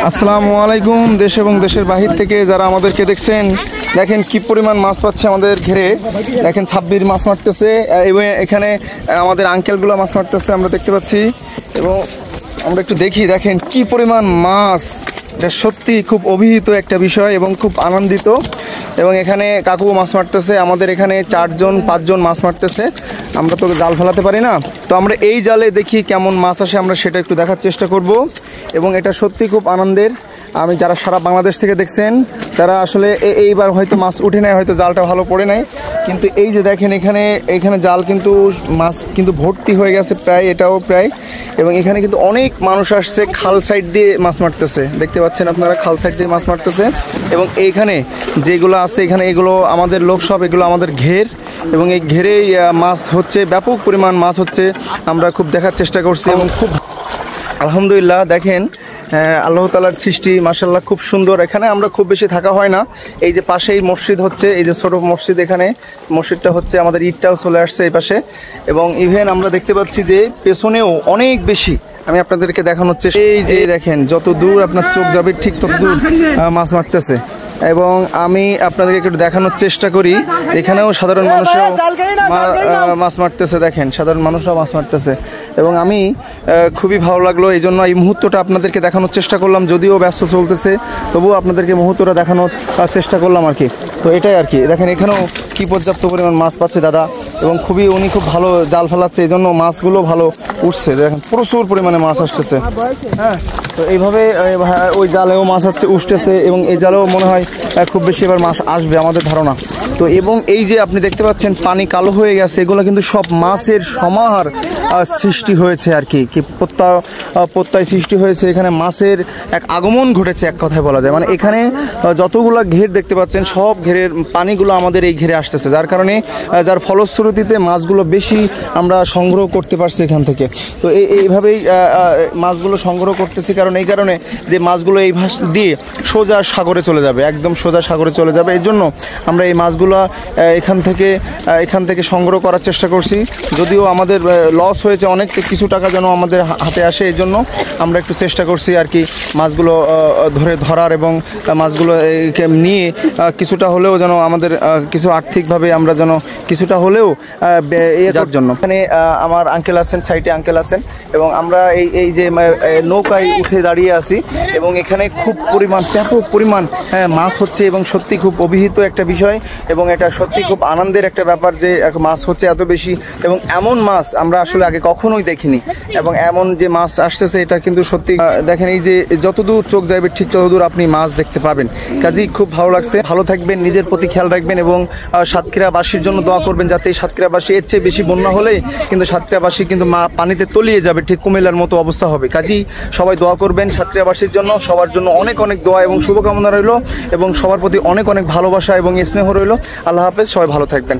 আসসালামু আলাইকুম। দেশ এবং দেশের বাহির থেকে যারা আমাদেরকে দেখছেন, দেখেন কি পরিমাণ মাছ পাচ্ছে আমাদের ঘেরে। দেখেন ছাব্বির মাছ মারতেছে এবং এখানে আমাদের আঙ্কেলগুলো মাছ মারতেছে আমরা দেখতে পাচ্ছি। এবং আমরা একটু দেখি, দেখেন কি পরিমাণ মাছ। এটা সত্যি খুব অভিহিত একটা বিষয় এবং খুব আনন্দিত। এবং এখানে কাকু মাছ মারতেছে, আমাদের এখানে 4-5 জন মাছ মারতেছে। আমরা তো জাল ফেলাতে পারি না, তো আমরা এই জালে দেখি কেমন মাছ আসে, আমরা সেটা একটু দেখার চেষ্টা করব। এবং এটা সত্যি খুব আনন্দের। আমি যারা সারা বাংলাদেশ থেকে দেখছেন তারা আসলে এইবার হয়তো মাছ উঠে নেয়, হয়তো জালটা ভালো পড়ে নাই, কিন্তু এই যে দেখেন এখানে জাল কিন্তু মাছ কিন্তু ভর্তি হয়ে গেছে প্রায়, এটাও প্রায়। এবং এখানে কিন্তু অনেক মানুষ আসছে, খাল সাইড দিয়ে মাছ মারতেছে, দেখতে পাচ্ছেন আপনারা, খাল সাইড দিয়ে মাছ মারতেছে। এবং এইখানে যেগুলো আছে এখানে এগুলো আমাদের লোক সব, এগুলো আমাদের ঘের। এবং এই ঘেরেই মাছ হচ্ছে, ব্যাপক পরিমাণ মাছ হচ্ছে, আমরা খুব দেখার চেষ্টা করছি। এবং খুব আলহামদুলিল্লাহ দেখেন আল্লাহ তাআলার সৃষ্টি মাশাআল্লাহ খুব সুন্দর। এখানে আমরা খুব বেশি থাকা হয় না। এই যে পাশেই মসজিদ হচ্ছে, এই যে ছোট মসজিদ, এখানে মসজিদটা হচ্ছে, আমাদের ঈদটাও চলে আসছে এই পাশে। এবং ইভেন আমরা দেখতে পাচ্ছি যে পেছনেও অনেক বেশি, আমি আপনাদেরকে দেখানোর চেষ্টা, এই যে দেখেন যত দূর আপনার চোখ যাবে ঠিক তত দূর মাছ মারতেছে। এবং আমি আপনাদেরকে একটু দেখানোর চেষ্টা করি, এখানেও সাধারণ মানুষরাও মাছ মারতেছে, দেখেন সাধারণ মানুষরাও মাছ মারতেছে। এবং আমি খুবই ভালো লাগলো, এই জন্য এই মুহূর্তটা আপনাদেরকে দেখানোর চেষ্টা করলাম, যদিও ব্যস্ত চলতেছে তবুও আপনাদেরকে মুহূর্তটা দেখানোর চেষ্টা করলাম আর কি। তো এটাই আর কি, দেখেন এখানেও কি পর্যাপ্ত পরিমাণ মাছ পাচ্ছে দাদা। এবং উনি খুব ভালো জাল ফেলাচ্ছে, এই জন্য মাছগুলো ভালো উঠছে, দেখেন প্রচুর পরিমাণে মাছ আসতেছে। হ্যাঁ, তো এইভাবে ওই জালেও মাছ আসছে, উঠতেছে। এবং এই জালেও মনে হয় খুব বেশি এবার মাছ আসবে আমাদের ধারণা। তো এবং এই যে আপনি দেখতে পাচ্ছেন পানি কালো হয়ে গেছে, এগুলো কিন্তু সব মাছের সমাহার সৃষ্টি হয়েছে আর কি, প্রত্যয় সৃষ্টি হয়েছে। এখানে মাছের এক আগমন ঘটেছে এক কথায় বলা যায়। মানে এখানে যতগুলো ঘের দেখতে পাচ্ছেন সব ঘেরের পানিগুলো আমাদের এই ঘেরে আসতেছে, যার কারণে যার ফলশ্রুতিতে মাছগুলো বেশি আমরা সংগ্রহ করতে পারছি এখান থেকে। তো এইভাবেই মাছগুলো সংগ্রহ করতেছি, কারণ এই কারণে যে মাছগুলো এই ভাস দিয়ে সোজা সাগরে চলে যাবে, একদম সোজা সাগরে চলে যাবে। এর জন্য আমরা এই মাছগুলো এখান থেকে সংগ্রহ করার চেষ্টা করছি। যদিও আমাদের লস হয়েছে অনেক, কিছু টাকা যেন আমাদের হাতে আসে, এই জন্য আমরা একটু চেষ্টা করছি আর কি মাছগুলো ধরার। এবং মাছগুলো নিয়ে কিছুটা হলেও যেন আমাদের কিছু আর্থিকভাবে আমরা যেন কিছুটা হলেও এর জন্য। এখানে আমার আঙ্কেল আছেন, সাইডে আঙ্কেল আছেন। এবং আমরা এই যে নৌকায় উঠে দাঁড়িয়ে আছি, এবং এখানে খুব ব্যাপক পরিমাণ মাছ হচ্ছে। এবং সত্যি খুব অভিহিত একটা বিষয়, এবং এটা সত্যি খুব আনন্দের একটা ব্যাপার যে মাছ হচ্ছে এত বেশি। এবং এমন মাছ আমরা আসলে আগে কখনোই দেখিনি। এবং এমন যে মাছ আসতেছে এটা কিন্তু সত্যি, দেখেন এই যে যতদূর চোখ যাবে ঠিক ততদূর আপনি মাছ দেখতে পাবেন। কাজেই খুব ভালো লাগছে। ভালো থাকবেন, নিজের প্রতি খেয়াল রাখবেন, এবং সাতক্ষীরাবাসীর জন্য দোয়া করবেন যাতে এই সাতক্ষীরাবাসী এর চেয়ে বেশি বন্যা হলেই কিন্তু সাতক্ষীরাবাসী কিন্তু পানিতে তলিয়ে যাবে, ঠিক কুমিল্লার মতো অবস্থা হবে। কাজেই সবাই দোয়া করবেন সাতক্ষীরাবাসীর জন্য, সবার জন্য অনেক অনেক দোয়া এবং শুভকামনা রইল, এবং সবার প্রতি অনেক অনেক ভালোবাসা এবং স্নেহ রইল। আল্লাহ হাফেজ, সবাই ভালো থাকবেন।